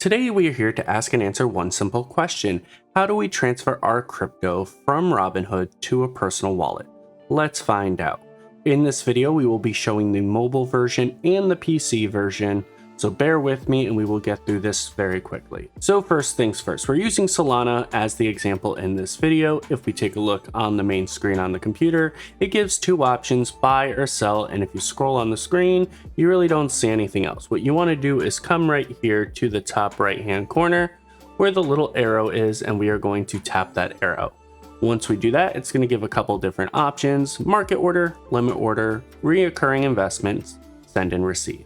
Today we are here to ask and answer one simple question. How do we transfer our crypto from Robinhood to a personal wallet? Let's find out. In this video we will be showing the mobile version and the PC version, so bear with me and we will get through this very quickly. So first things first, we're using Solana as the example in this video. If we take a look on the main screen on the computer, it gives two options, buy or sell, and if you scroll on the screen, you really don't see anything else. What you want to do is come right here to the top right hand corner where the little arrow is, and we are going to tap that arrow. Once we do that, it's going to give a couple different options: market order, limit order, reoccurring investments, send and receive.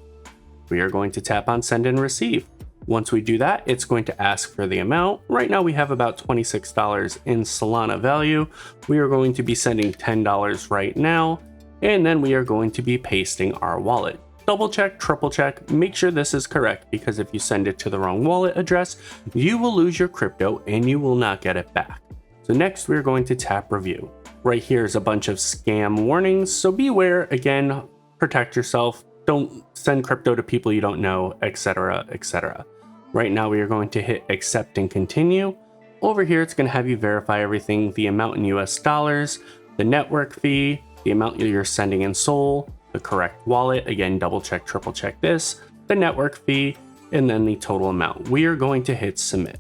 We are going to tap on send and receive. Once we do that, it's going to ask for the amount. Right now we have about $26 in Solana value. We are going to be sending $10 right now, and then we are going to be pasting our wallet. Double check, triple check, make sure this is correct, because if you send it to the wrong wallet address, you will lose your crypto and you will not get it back. So next we're going to tap review. Right here is a bunch of scam warnings, so beware. Again, protect yourself. Don't send crypto to people you don't know, etc., etc. Right now we are going to hit accept and continue. Over here it's going to have you verify everything: the amount in US dollars, the network fee, the amount you're sending in SOL, the correct wallet, again double check, triple check this, the network fee, and then the total amount. We are going to hit submit.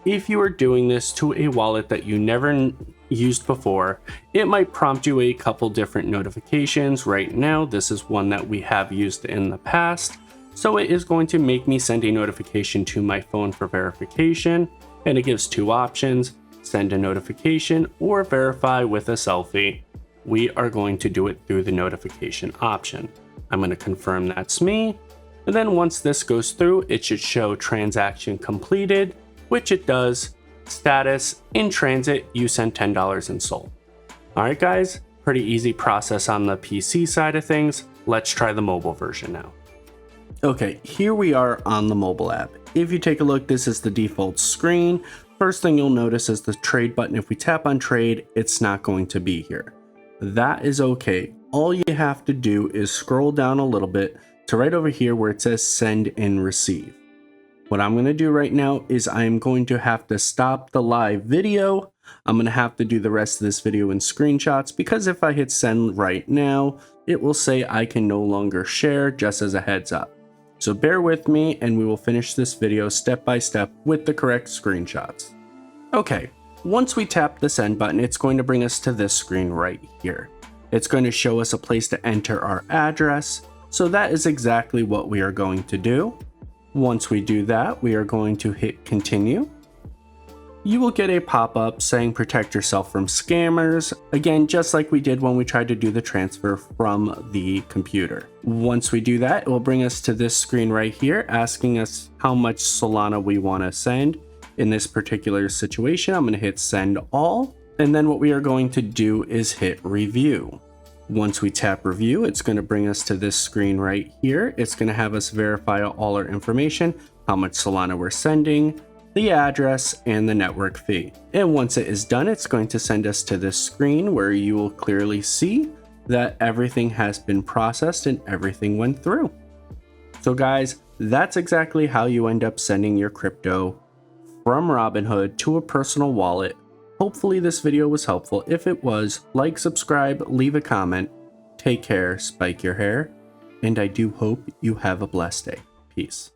If you are doing this to a wallet that you never used before, it might prompt you a couple different notifications. Right now, this is one that we have used in the past, so it is going to make me send a notification to my phone for verification, and it gives two options: send a notification or verify with a selfie. We are going to do it through the notification option. I'm going to confirm that's me, and then once this goes through, it should show transaction completed, which it does. Status: in transit, you sent $10 in SOL. Alright guys, pretty easy process on the PC side of things. Let's try the mobile version now. Okay, here we are on the mobile app. If you take a look, this is the default screen. First thing you'll notice is the trade button. If we tap on trade, it's not going to be here. That is okay. All you have to do is scroll down a little bit to right over here where it says send and receive. What I'm going to do right now is I'm going to have to stop the live video. I'm going to have to do the rest of this video in screenshots, because if I hit send right now, it will say I can no longer share, just as a heads up. So bear with me and we will finish this video step by step with the correct screenshots. Okay, once we tap the send button, it's going to bring us to this screen right here. It's going to show us a place to enter our address. So that is exactly what we are going to do. Once we do that, we are going to hit continue. You will get a pop-up saying protect yourself from scammers. Again, just like we did when we tried to do the transfer from the computer. Once we do that, it will bring us to this screen right here, asking us how much Solana we want to send. In this particular situation, I'm going to hit send all. And then what we are going to do is hit review. Once we tap review, it's going to bring us to this screen right here. It's going to have us verify all our information: how much Solana we're sending, the address, and the network fee. And once it is done, it's going to send us to this screen where you will clearly see that everything has been processed and everything went through. So guys, that's exactly how you end up sending your crypto from Robinhood to a personal wallet. Hopefully this video was helpful. If it was, like, subscribe, leave a comment. Take care, spike your hair, and I do hope you have a blessed day. Peace.